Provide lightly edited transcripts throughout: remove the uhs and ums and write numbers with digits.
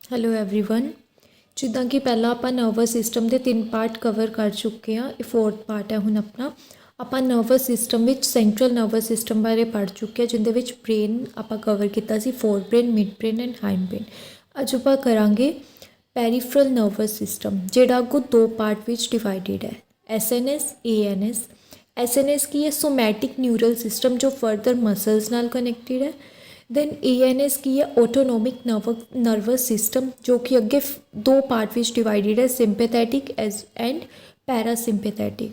Hello everyone. ਜਿੱਦਾਂ ਕਿ ਪਹਿਲਾਂ ਆਪਾਂ ਨਰਵਸ ਸਿਸਟਮ ਦੇ 3 ਪਾਰਟ ਕਵਰ ਕਰ ਚੁੱਕੇ ਹਾਂ। ਇਹ 4th ਪਾਰਟ ਹੈ ਹੁਣ ਆਪਣਾ। ਆਪਾਂ ਨਰਵਸ ਸਿਸਟਮ ਵਿੱਚ ਸੈਂਟਰਲ ਨਰਵਸ ਸਿਸਟਮ ਬਾਰੇ ਪੜ੍ਹ ਚੁੱਕੇ ਹਾਂ, ਜਿੰਦੇ ਵਿੱਚ ਬ੍ਰੇਨ ਆਪਾਂ ਕਵਰ ਕੀਤਾ ਸੀ, forebrain, midbrain and hindbrain. ਅੱਜ ਆਪਾਂ ਕਰਾਂਗੇ ਪੈਰੀਫਰਲ ਨਰਵਸ ਸਿਸਟਮ, ਜਿਹੜਾ ਅੱਗੋਂ 2 ਪਾਰਟ ਵਿੱਚ ਡਿਵਾਈਡਡ ਹੈ, SNS, ANS। SNS ਕੀ ਹੈ? ਸੋਮੈਟਿਕ ਨਿਊਰਲ ਸਿਸਟਮ, ਜੋ ਫਰਦਰ ਮਸਲਸ ਨਾਲ ਕਨੈਕਟਡ ਹੈ। ਦੈਨ ANS ਕੀ ਹੈ? ਆਟੋਨੋਮਿਕ ਨਰਵਸ ਸਿਸਟਮ, ਜੋ ਕਿ ਅੱਗੇ 2 ਪਾਰਟ ਵਿੱਚ ਡਿਵਾਈਡਡ ਹੈ, ਸਿੰਪੈਥੈਟਿਕ ਐਂਡ ਪੈਰਾਸਿੰਪੈਥੈਟਿਕ।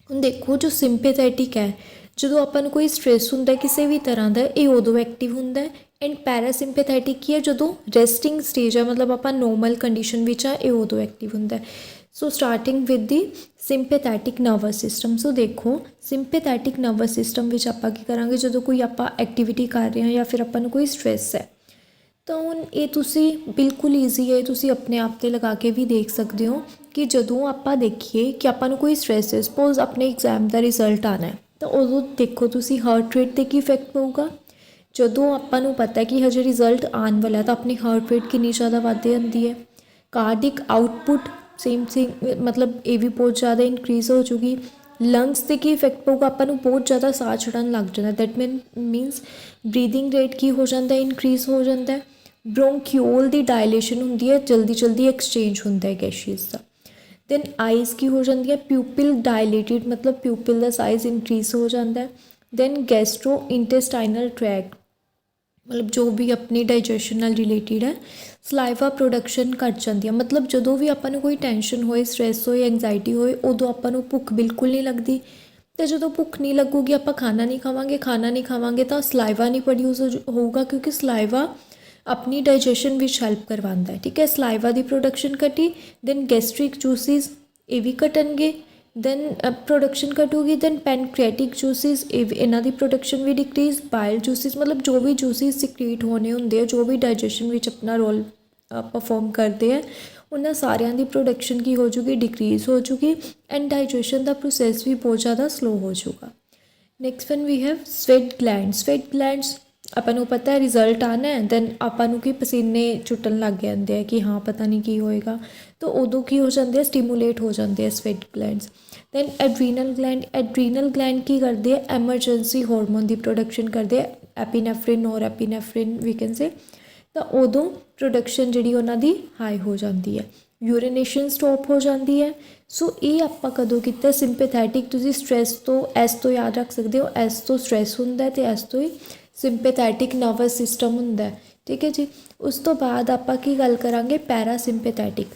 ਹੁਣ ਦੇਖੋ, ਜੋ ਸਿੰਪੈਥੈਟਿਕ ਹੈ, ਜਦੋਂ ਆਪਾਂ ਨੂੰ ਕੋਈ ਸਟ੍ਰੈਸ ਹੁੰਦਾ ਕਿਸੇ ਵੀ ਤਰ੍ਹਾਂ ਦਾ, ਇਹ ਉਦੋਂ ਐਕਟਿਵ ਹੁੰਦਾ ਹੈ। ਐਂਡ ਪੈਰਾਸਿੰਪੈਥੈਟਿਕ ਕੀ ਹੈ? ਜਦੋਂ ਰੈਸਟਿੰਗ ਸਟੇਜ ਹੈ, ਮਤਲਬ ਆਪਾਂ ਨੋਰਮਲ ਕੰਡੀਸ਼ਨ ਵਿੱਚ ਆ, ਇਹ ਉਦੋਂ ਐਕਟਿਵ ਹੁੰਦਾ ਹੈ। So starting with the sympathetic nervous system. So ਦੇਖੋ, ਸਿੰਪੈਥੈਟਿਕ ਨਰਵਸ ਸਿਸਟਮ ਵਿੱਚ ਆਪਾਂ ਕੀ ਕਰਾਂਗੇ? ਜਦੋਂ ਕੋਈ ਆਪਾਂ ਐਕਟੀਵਿਟੀ ਕਰ ਰਹੇ ਹਾਂ ਜਾਂ ਫਿਰ ਆਪਾਂ ਨੂੰ ਕੋਈ ਸਟ੍ਰੈਸ ਹੈ, ਤਾਂ ਹੁਣ ਇਹ ਤੁਸੀਂ ਬਿਲਕੁਲ ਈਜ਼ੀ ਹੈ, ਤੁਸੀਂ ਆਪਣੇ ਆਪ 'ਤੇ ਲਗਾ ਕੇ ਵੀ ਦੇਖ ਸਕਦੇ ਹੋ ਕਿ ਜਦੋਂ ਆਪਾਂ ਦੇਖੀਏ ਕਿ ਆਪਾਂ ਨੂੰ ਕੋਈ ਸਟ੍ਰੈਸ ਹੈ, ਸਪੋਜ਼ ਆਪਣੇ ਐਗਜ਼ਾਮ ਦਾ ਰਿਜ਼ਲਟ ਆਉਣਾ ਹੈ, ਤਾਂ ਉਦੋਂ ਦੇਖੋ ਤੁਸੀਂ ਹਾਰਟ ਰੇਟ 'ਤੇ ਕੀ ਇਫੈਕਟ ਪਊਗਾ। ਜਦੋਂ ਆਪਾਂ ਨੂੰ ਪਤਾ ਕਿ ਹਜੇ ਰਿਜ਼ਲਟ ਆਉਣ ਵਾਲਾ, ਤਾਂ ਆਪਣੀ ਹਾਰਟ ਰੇਟ ਕਿੰਨੀ ਜ਼ਿਆਦਾ ਵੱਧ ਜਾਂਦੀ ਹੈ। ਕਾਰਡਿਕ ਆਊਟਪੁੱਟ ਸੇਮ ਮਤਲਬ ਇਹ ਵੀ ਬਹੁਤ ਜ਼ਿਆਦਾ ਇਨਕਰੀਜ਼ ਹੋ ਜੂਗੀ। ਲੰਗਸ 'ਤੇ ਕੀ ਇਫੈਕਟ ਪਊਗਾ? ਆਪਾਂ ਨੂੰ ਬਹੁਤ ਜ਼ਿਆਦਾ ਸਾਹ ਚੜ੍ਹਨ ਲੱਗ ਜਾਂਦਾ। ਦੈਟ ਮੀਨਸ ਬਰੀਦਿੰਗ ਰੇਟ ਕੀ ਹੋ ਜਾਂਦਾ? ਇਨਕਰੀਜ਼ ਹੋ ਜਾਂਦਾ। ਬ੍ਰੋਂਕਿਓਲ ਦੀ ਡਾਇਲੇਸ਼ਨ ਹੁੰਦੀ ਹੈ, ਜਲਦੀ ਐਕਸਚੇਂਜ ਹੁੰਦਾ ਹੈ ਗੈਸਿਸ ਦਾ। ਦੈਨ ਆਈਜ਼ ਕੀ ਹੋ ਜਾਂਦੀ ਹੈ? ਪਿਊਪਿਲ ਡਾਇਲੇਟਿਡ, ਮਤਲਬ ਪਿਊਪਿਲ ਦਾ ਸਾਈਜ਼ ਇਨਕਰੀਜ਼ ਹੋ ਜਾਂਦਾ ਹੈ। ਦੈਨ ਗੈਸਟਰੋ ਇੰਟੈਸਟਾਈਨਲ ਟਰੈਕਟ, ਮਤਲਬ ਜੋ ਵੀ ਆਪਣੀ ਡਾਈਜੈਸ਼ਨ ਨਾਲ ਰਿਲੇਟਿਡ ਹੈ। ਸਲਾਈਵਾ ਪ੍ਰੋਡਕਸ਼ਨ ਘੱਟ ਜਾਂਦੀ ਹੈ, ਮਤਲਬ ਜਦੋਂ ਵੀ ਆਪਾਂ ਨੂੰ ਕੋਈ ਟੈਨਸ਼ਨ ਹੋਏ, ਸਟ੍ਰੈਸ ਹੋਏ, ਐਂਗਜ਼ਾਇਟੀ ਹੋਏ, ਉਦੋਂ ਆਪਾਂ ਨੂੰ ਭੁੱਖ ਬਿਲਕੁਲ ਨਹੀਂ ਲੱਗਦੀ। ਅਤੇ ਜਦੋਂ ਭੁੱਖ ਨਹੀਂ ਲੱਗੂਗੀ, ਆਪਾਂ ਖਾਣਾ ਨਹੀਂ ਖਾਵਾਂਗੇ ਤਾਂ ਸਲਾਈਵਾ ਨਹੀਂ ਪ੍ਰੋਡਿਊਸ ਹੋਊਗਾ, ਕਿਉਂਕਿ ਸਲਾਈਵਾ ਆਪਣੀ ਡਾਈਜੈਸ਼ਨ ਵਿੱਚ ਹੈਲਪ ਕਰਵਾਉਂਦਾ ਹੈ। ਠੀਕ ਹੈ, ਸਲਾਈਵਾ ਦੀ ਪ੍ਰੋਡਕਸ਼ਨ ਘਟੀ। ਦੈਨ ਗੈਸਟ੍ਰਿਕ ਜੂਸਿਸ, ਇਹ ਵੀ ਘਟਣਗੇ। ਦੈਨ ਪ੍ਰੋਡਕਸ਼ਨ ਘਟੂਗੀ। ਦੈਨ ਪੈਨਕ੍ਰੀਆਟਿਕ ਜੂਸਿਸ, ਇਹਨਾਂ ਦੀ ਪ੍ਰੋਡਕਸ਼ਨ ਵੀ ਡਿਕਰੀਜ਼। ਬਾਇਲ ਜੂਸਿਸ, ਮਤਲਬ ਜੋ ਵੀ ਜੂਸਿਸ ਸਿਕ੍ਰੀਟ ਹੋਣੇ ਹੁੰਦੇ ਆ, ਜੋ ਵੀ ਡਾਈਜੈਸ਼ਨ ਵਿੱਚ ਆਪਣਾ ਰੋਲ ਪਰਫੋਰਮ ਕਰਦੇ ਆ, ਉਹਨਾਂ ਸਾਰਿਆਂ ਦੀ ਪ੍ਰੋਡਕਸ਼ਨ ਕੀ ਹੋ ਜੂਗੀ? ਡਿਕਰੀਜ਼ ਹੋ ਜੂਗੀ। ਐਂਡ ਡਾਈਜੈਸ਼ਨ ਦਾ ਪ੍ਰੋਸੈਸ ਵੀ ਬਹੁਤ ਜ਼ਿਆਦਾ ਸਲੋ ਹੋ ਜੂਗਾ। Next one we have sweat glands. Sweat glands ਆਪਾਂ ਨੂੰ ਪਤਾ ਹੈ ਰਿਜ਼ਲਟ ਆਉਣਾ ਹੈ, ਦੈਨ ਆਪਾਂ ਨੂੰ ਕੀ ਪਸੀਨੇ ਛੁੱਟਣ ਲੱਗ ਜਾਂਦੇ ਆ ਕਿ ਹਾਂ ਪਤਾ ਨਹੀਂ ਕੀ ਹੋਏਗਾ, ਤਾਂ ਉਦੋਂ ਕੀ ਹੋ ਜਾਂਦੇ ਆ? ਸਟੀਮੂਲੇਟ ਹੋ ਜਾਂਦੇ ਆ sweat glands. Then adrenal gland ਕੀ ਕਰਦੇ ਆ? ਐਮਰਜੈਂਸੀ ਹਾਰਮੋਨ ਦੀ ਪ੍ਰੋਡਕਸ਼ਨ ਕਰਦੇ ਆ, ਐਪੀਨੈਫ੍ਰਿਨ, ਨੋਰ ਐਪੀਨੈਫ੍ਰਿਨ ਵੀ ਕੈਨ ਸੇ। ਤਾਂ ਉਦੋਂ ਪ੍ਰੋਡਕਸ਼ਨ ਜਿਹੜੀ ਉਹਨਾਂ ਦੀ ਹਾਈ ਹੋ ਜਾਂਦੀ ਹੈ, ਯੂਰੀਨੇਸ਼ਨ ਸਟੋਪ ਹੋ ਜਾਂਦੀ ਹੈ। ਸੋ ਇਹ ਆਪਾਂ ਕਦੋਂ ਕੀਤਾ? ਸਿੰਪੈਥੈਟਿਕ। ਤੁਸੀਂ ਸਟ੍ਰੈਸ ਤੋਂ ਐਸ ਤੋਂ ਯਾਦ ਰੱਖ ਸਕਦੇ ਹੋ, ਐਸ ਤੋਂ ਸਟ੍ਰੈਸ ਹੁੰਦਾ ਅਤੇ ਐਸ ਤੋਂ ਹੀ ਸਿੰਪੈਥੈਟਿਕ ਨਰਵਸ ਸਿਸਟਮ ਹੁੰਦਾ। ਠੀਕ ਹੈ ਜੀ। ਉਸ ਤੋਂ ਬਾਅਦ ਆਪਾਂ ਕੀ ਗੱਲ ਕਰਾਂਗੇ? ਪੈਰਾਸਿੰਪੈਥੈਟਿਕ।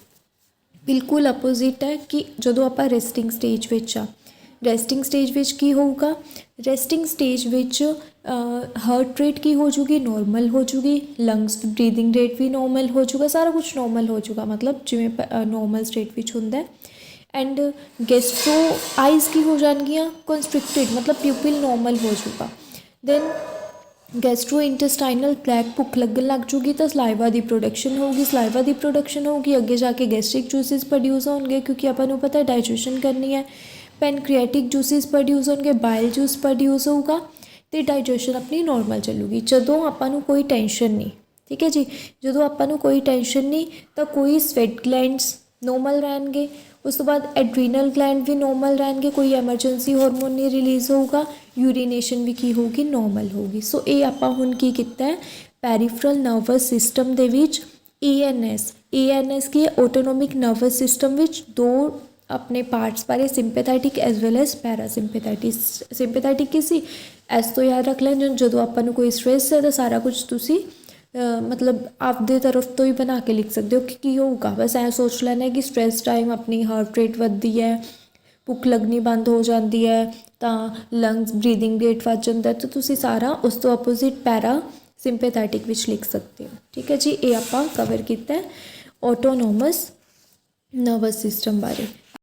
ਬਿਲਕੁਲ ਅਪੋਜ਼ਿਟ ਹੈ ਕਿ ਜਦੋਂ ਆਪਾਂ ਰੈਸਟਿੰਗ ਸਟੇਜ ਵਿੱਚ ਆ, ਰੈਸਟਿੰਗ ਸਟੇਜ ਵਿੱਚ ਕੀ ਹੋਊਗਾ? ਰੈਸਟਿੰਗ ਸਟੇਜ ਵਿੱਚ ਹਾਰਟ ਰੇਟ ਕੀ ਹੋ ਜੂਗੀ? ਨੋਰਮਲ ਹੋ ਜੂਗੀ। ਲੰਗਸ ਬਰੀਦਿੰਗ ਰੇਟ ਵੀ ਨੋਰਮਲ ਹੋ ਜੂਗਾ, ਸਾਰਾ ਕੁਛ ਨੋਰਮਲ ਹੋ ਜੂਗਾ, ਮਤਲਬ ਜਿਵੇਂ ਨੋਰਮਲ ਸਟੇਟ ਵਿੱਚ ਹੁੰਦਾ। ਐਂਡ ਗੈਸਟਰੋ ਆਈਜ਼ ਕੀ ਹੋ ਜਾਣਗੀਆਂ? ਕੰਸਟ੍ਰਿਕਟਿਡ, ਮਤਲਬ ਪਿਊਪਿਲ ਨੋਰਮਲ ਹੋ ਜੂਗਾ। ਦੈਨ ਗੈਸਟਰੋ ਇੰਟੈਸਟਾਈਨਲ ਟ੍ਰੈਕਟ, ਭੁੱਖ ਲੱਗਣ ਲੱਗ ਜੂਗੀ ਤਾਂ ਸਲਾਈਵਾ ਦੀ ਪ੍ਰੋਡਕਸ਼ਨ ਹੋਊਗੀ। ਅੱਗੇ ਜਾ ਕੇ ਗੈਸਟ੍ਰਿਕ ਜੂਸਿਸ ਪ੍ਰੋਡਿਊਸ ਹੋਣਗੇ, ਕਿਉਂਕਿ ਆਪਾਂ ਨੂੰ ਪਤਾ ਡਾਈਜੈਸ਼ਨ ਕਰਨੀ ਹੈ। ਪੈਨਕ੍ਰੀਆਟਿਕ ਜੂਸਿਸ ਪ੍ਰੋਡਿਊਸ ਹੋਣਗੇ, ਬਾਇਲ ਜੂਸ ਪ੍ਰੋਡਿਊਸ ਹੋਊਗਾ ਅਤੇ ਡਾਈਜੈਸ਼ਨ ਆਪਣੀ ਨੋਰਮਲ ਚੱਲੂਗੀ। ਜਦੋਂ ਆਪਾਂ ਨੂੰ ਕੋਈ ਟੈਨਸ਼ਨ ਨਹੀਂ, ਠੀਕ ਹੈ ਜੀ, ਜਦੋਂ ਆਪਾਂ ਨੂੰ ਕੋਈ ਟੈਨਸ਼ਨ ਨਹੀਂ, ਤਾਂ ਕੋਈ ਸਵੈਟ ਗਲੈਂਡਸ ਨੋਰਮਲ ਰਹਿਣਗੇ। ਉਸ ਤੋਂ ਬਾਅਦ ਐਡਰੀਨਲ ਗਲੈਂਡ ਵੀ ਨੋਰਮਲ ਰਹਿਣਗੇ, ਕੋਈ ਐਮਰਜੈਂਸੀ ਹਾਰਮੋਨ ਨਹੀਂ ਰਿਲੀਜ਼ ਹੋਊਗਾ। ਯੂਰੀਨੇਸ਼ਨ ਵੀ ਕੀ ਹੋਊਗੀ? ਨੋਰਮਲ ਹੋਊਗੀ। ਸੋ ਇਹ ਆਪਾਂ ਹੁਣ ਕੀ ਕੀਤਾ ਹੈ? ਪੈਰੀਫਰਲ ਨਰਵਸ ਸਿਸਟਮ ਦੇ ਵਿੱਚ ANS ਕੀ ਹੈ? ਆਟੋਨੋਮਿਕ ਨਰਵਸ ਸਿਸਟਮ ਵਿੱਚ 2 ਆਪਣੇ ਪਾਰਟਸ ਬਾਰੇ, ਸਿੰਪੈਥੈਟਿਕ ਐਜ਼ ਵੈਲ ਐਜ਼ ਪੈਰਾਸਿੰਪੈਥੈਟਿਕ। ਸਿੰਪੈਥੈਟਿਕ ਕੀ ਸੀ? ਐਸ ਤੋਂ ਯਾਦ ਰੱਖ ਲੈਣ, ਜਦੋਂ ਆਪਾਂ ਨੂੰ ਕੋਈ ਸਟ੍ਰੈਸ ਹੈ ਤਾਂ ਸਾਰਾ ਕੁਝ ਤੁਸੀਂ ਮਤਲਬ ਆਪਦੇ ਤਰਫ ਤੋਂ ਹੀ ਬਣਾ ਕੇ ਲਿਖ ਸਕਦੇ ਹੋ ਕਿ ਕੀ ਹੋਊਗਾ। ਬਸ ਐਂ ਸੋਚ ਲੈਣਾ ਕਿ ਸਟ੍ਰੈਸ ਟਾਈਮ ਆਪਣੀ ਹਾਰਟ ਰੇਟ ਵੱਧਦੀ ਹੈ, ਭੁੱਖ ਲੱਗਣੀ ਬੰਦ ਹੋ ਜਾਂਦੀ ਹੈ, ਤਾਂ ਲੰਗਸ ਬਰੀਦਿੰਗ ਰੇਟ ਵੱਧ ਜਾਂਦਾ, ਤਾਂ ਤੁਸੀਂ ਸਾਰਾ ਉਸ ਤੋਂ ਅਪੋਜ਼ਿਟ ਪੈਰਾ ਸਿੰਪੈਥੈਟਿਕ ਵਿੱਚ ਲਿਖ ਸਕਦੇ ਹੋ। ਠੀਕ ਹੈ ਜੀ, ਇਹ ਆਪਾਂ ਕਵਰ ਕੀਤਾ ਆਟੋਨੋਮਸ ਨਰਵਸ ਸਿਸਟਮ ਬਾਰੇ।